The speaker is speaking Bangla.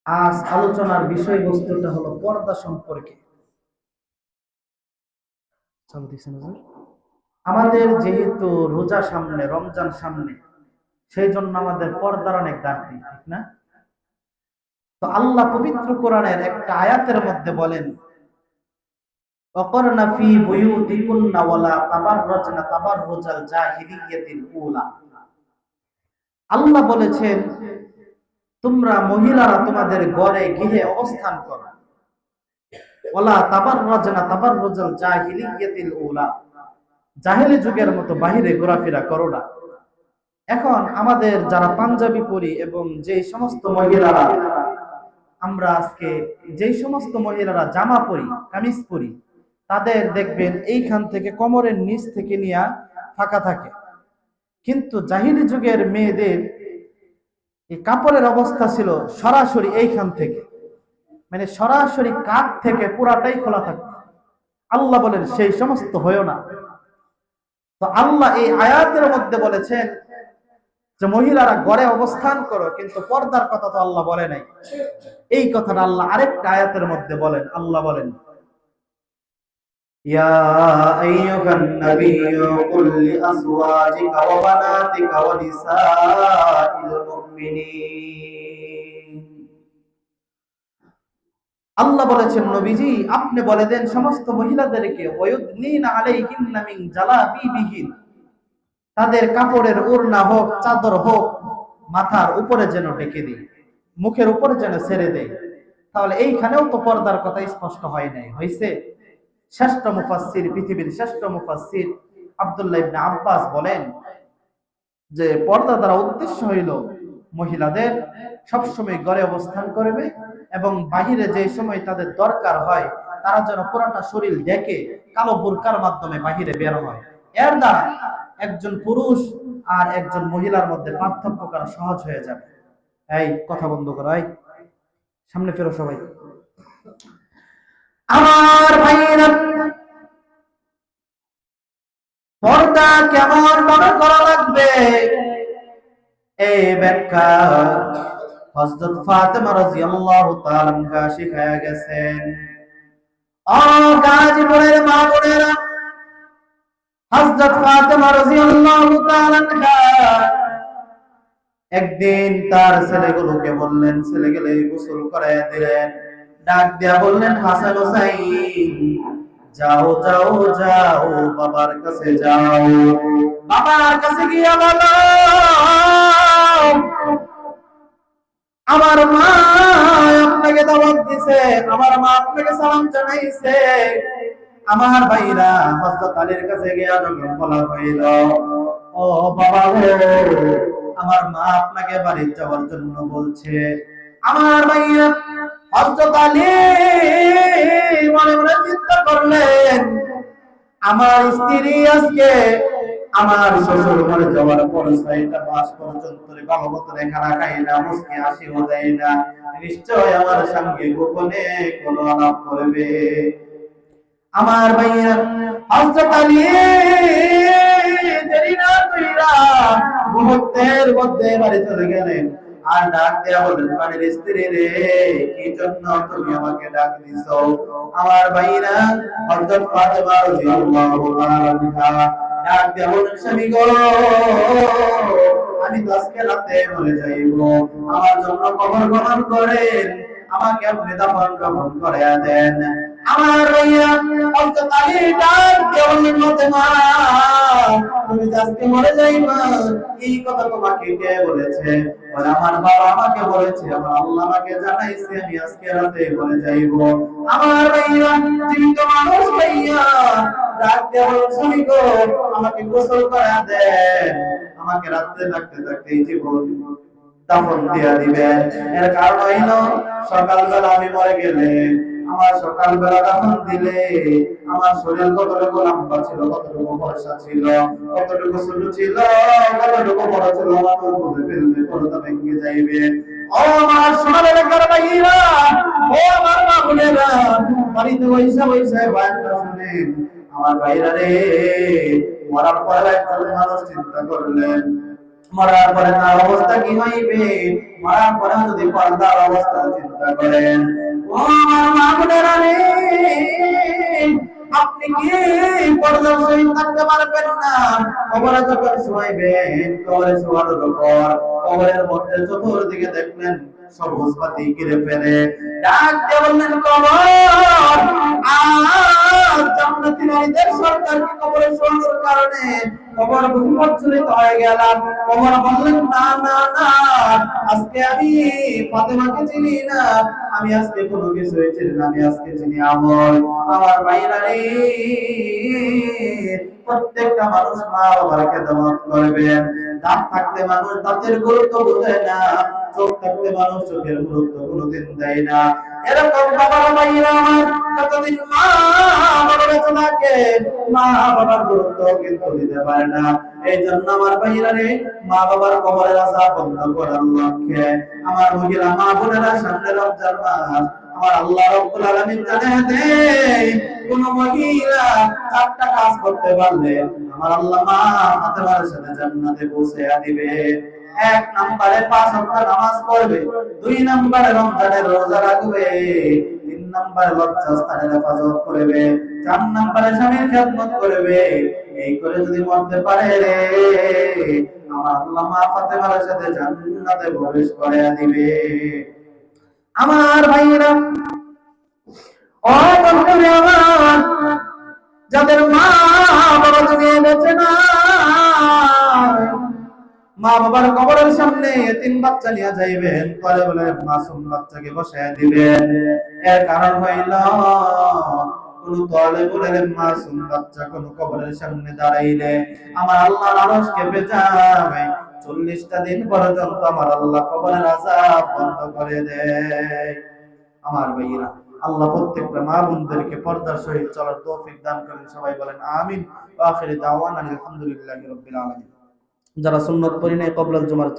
আজ আলোচনার বিষয়বস্তুটা হলো পর্দা সম্পর্কে। আমাদের যেহেতু রোজা সামনে, রমজান সামনে, সেই জন্য আমাদের পর্দার অনেক ঘাটতি, ঠিক না? তো আল্লাহ পবিত্র কোরআনের একটা আয়াতের মধ্যে বলেন, ওয়াকরনা ফি বুয়ুতিকুন্না ওয়ালা তাবাররাজনা তাবাররুজাল জাহিলিয়াতিল উলা। আল্লাহ বলেছেন, তোমরা মহিলারা তোমাদের ঘরে গৃহে অবস্থান করো, ওয়ালা তাবাররাজনা তাবাররুজাল জাহিলিয়াতিল উলা, জাহেলি যুগের মতো বাহিরে ঘোরাফেরা করো না। এখন আমাদের যারা পাঞ্জাবি পরি এবং যে সমস্ত মহিলারা, আমরা আজকে যেই সমস্ত মহিলারা জামা পরি, কামিজ পরি, তাদের দেখবেন এইখান থেকে কোমরের নিচ থেকে নিয়ে ফাঁকা থাকে। কিন্তু জাহিলি যুগের মেয়েদের এই কাপড়ের অবস্থা ছিল সরাসরি এইখান থেকে, মানে সরাসরি কাঁধ থেকে পুরাটাই খোলা থাকতো। আল্লাহ বলেন সেই সমস্ত হয়েও না। তো আল্লাহ এই আয়াতের মধ্যে বলেছেন যে মহিলারা ঘরে অবস্থান করো, কিন্তু পর্দার কথা তো আল্লাহ বলে নাই। এই কথাটা আল্লাহ আরেকটা আয়াতের মধ্যে বলেন। আল্লাহ বলেন, ইয়া আইয়ুহান নাবিয়্যু কুল লিআজওয়াজিকা ওয়া বানাতিকা ওয়া নিসাইল মুমিনিন। আল্লাহ বলেছেন, নবীজি আপনি বলে দেন সমস্ত মহিলাদেরকে, ওয়ায়ুদনিনা আলাইহিন্না মিন জালাবিবিহিন, তাদের কাপড়ের ওড়না হোক, চাদর হোক, মাথার উপরে যেন ঢেকে দেয়, মুখের উপরে যেন ছেড়ে দেয়। তাহলে এইখানেও তো পর্দার কথা স্পষ্ট হয় নাই, হইছে? শ্রেষ্ঠ মুফাসসির, পৃথিবীর শ্রেষ্ঠ মুফাসসির আব্দুল্লাহ ইবনে আব্বাস বলেন যে পর্দা দ্বারা উদ্দেশ্য হইল মহিলাদের সবসময় ঘরে অবস্থান করবে এবং বাহিরে যে সময় তাদের দরকার হয় তারা যেন পুরাটা শরীর ঢেকে কালো বুরকার মাধ্যমে বাহিরে বের হয়। এর দ্বারা একজন পুরুষ আর একজন মহিলার মধ্যে পার্থক্য করা সহজ হয়ে যাবে। এই কথা বন্ধ করো, এই সামনে ফেরো সবাই। আমার ভাইয়েরা, পর্দা কেমন ভাবে করা লাগবে এই ব্যাখ্যা হযরত ফাতেমা রাদিয়াল্লাহু তাআলা আনহা শিখায়া গেছেন। ও গাজীপুরের মা বোনেরা, হযরত ফাতেমা রাদিয়াল্লাহু তাআলা আনহা একদিন তার ছেলেগুলোকে বললেন, ছেলেগুলো গোসল করায়া দিলেন, ডাক দিয়া বললেন, হাসান হোসাইন যাও যাও যাও, বাবার কাছে যাও, বাবার কাছে গিয়া বলো আমার মা আপনাকে দাওয়াত দিছে, আমার মা আপনাকে সালাম জানাইছে। আমার ভাইরা হযরত আলীর কাছে গিয়া যখন বলা হইল, ও বাবা গো, আমার মা আপনাকে বাড়ি যাওয়ার জন্য বলছে, আমার ভাইরা হযরত আলী মনে মনে চিন্তা করলেন, আমার স্ত্রী আজকে আমার শ্বশুর ঘরে যাওয়ার পর ৬টা মাস পর্যন্ত ভালো মতো খানা খাই না, মুসকি হাসিও দেয় না, নিশ্চয় আমার সঙ্গে গোপনে কোনো আলাপ করবে। আমার ভাইয়া হযরত আলী দেরি না কইরা মুহূর্তের মধ্যে বাড়ি চলে গেলেন আর ডাক দেয়া বললেন, বাড়ির স্ত্রী রে, কি জন্য তুমি আমাকে ডাক দিছো? আমার ভাইরা হযরত ফাতেমা রাদিয়াল্লাহু তাআলা ডাক দেয়া বললেন, স্বামী গো, আমি তো আজকে রাতে মরে যাইব, আমার জন্য কবর খনন করেন, আমাকে আপনি দাফন কাফন করে দেন। আমার ভাইয়া হযরত আলী ডাক দিয়ে বললেন, ফাতেমা তুমি আজকে মরে যাইবা, এই কথা তোমাকে কে বলেছে? বলে, আমার বাবা আমাকে বলেছে, আমার আল্লাহ আমাকে জানাইছে আমি আজকে রাতে মরে যাইব। আমার ভাইয়া জীবিত মানুষ ভাইয়া ডাক দিয়ে বললেন, স্বামী গো, আমাকে গোসল করে দেন, আমাকে রাতে থাকতে থাকতে জীবন দাফন দিয়া দিবেন। এর কারণ হইল সকালবেলা আমি মরে গেলে, আমার সকালবেলা দাফন দিলে আমার শরীর কতটুকু লম্বা ছিল, কতটুকু ফর্সা ছিল, কতটুকু ছোট ছিল, কতটুকু বড় ছিল, আমার বুঝে ফেলবে, পর্দা ভেঙে যাইবে। ও আমার সোনার ভাইরা, ও আমার মা বোনেরা, বাড়িতে বৈশা বৈশা বয়ানটা শুনেন। আমার ভাইরা রে, মরার পর একজন মানুষ চিন্তা করলেন, মরার পরে তার অবস্থা কি হইবে? মরার পরে যদি পর্দার অবস্থা চিন্তা করেন, ও আমার মা বোনেরা রে, আপনি কি পর্দার সহিত থাকতে পারবেন না? কবরে যখন শোয়াইবেন, কবরে শোয়ানোর পর কবরের মধ্যে চতুর্দিকে দেখলেন সবুজ পাতি ঘিরে ফেলে, ডাক দিয়ে বললেন, কবর আর জান্নাতি নারীদের সরকারকে কবরে শোয়ানোর কারণে কবর বিপর্যস্ত হয়ে গেলাম। কবর বললেন, না না না, আজকে আমি ফাতেমাকে চিনি না, আমি আজকে কোনো কিছুই চিনি না, আমি আজকে চিনি আমল। আমার ভাইরা রে, প্রত্যেকটা মানুষ মা বাবার খেদমত করবেন। দাঁত থাকতে মানুষ দাঁতের গুরুত্ব বোঝে না, চোখ থাকতে মানুষ চোখের গুরুত্ব কোনোদিন দেয় না। এরকম বাবার ভাইরা আমার, যতদিন মা বাবা বেঁচে থাকে মা বাবার গুরুত্ব কিন্তু দিতে পারে না। এই জন্য আমার ভাইরা রে, মা বাবার কবরের আযাব বন্ধ করার লক্ষ্যে আমার মহিলা মা বোনেরা সামনে রমজান মাস, আমার আল্লাহ রাব্বুল আলামিন জানিয়ে দেয়, কোন মহিলা চারটা কাজ করতে পারলে আমার আল্লাহ মা ফাতেমার সাথে জান্নাতে পৌঁছে দিবে। এক নম্বরে 5 ওয়াক্ত নামাজ পড়বে, 2 নম্বরে রমজানের রোজা রাখবে, 3 নম্বরে লজ্জাস্থানের হেফাজত করবে, 4 নম্বরে স্বামীর খেদমত করবে। এই করে যদি মরতে পারে রে, আমার আল্লাহ মা ফাতেমার সাথে জান্নাতে প্রবেশ করে দিবে। আমার ভাইরা, ও বন্ধুরা আমার, যাদের মা বাবা দুনিয়ায় বেঁচে নাই, মা বাবার কবরের সামনে এতিম বাচ্চা নিয়ে যাইবেন, পরে বলে মাসুম বাচ্চাকে বসায় দিবেন। এর কারণ হইল, কোন তালেবুল ইলম মাসুম বাচ্চা কোন কবরের সামনে দাঁড়াইলে আমার আল্লাহ আরশ কেঁপে যায়। 40টা দিন পর্যন্ত আমার আল্লাহ কবরের আযাব বন্ধ করে দেয়। আমার ভাইয়েরা, আল্লাহ প্রত্যেকটা মা বোনদেরকে পর্দার সহিত চলার তৌফিক দান করেন। সবাই বলেন আমিন। ওয়া আখিরু দাওয়ানা আলহামদুলিল্লাহি রাব্বিল আলামিন। যারা সুন্নাত পড়ি নাই ক্বাবলাল জুমার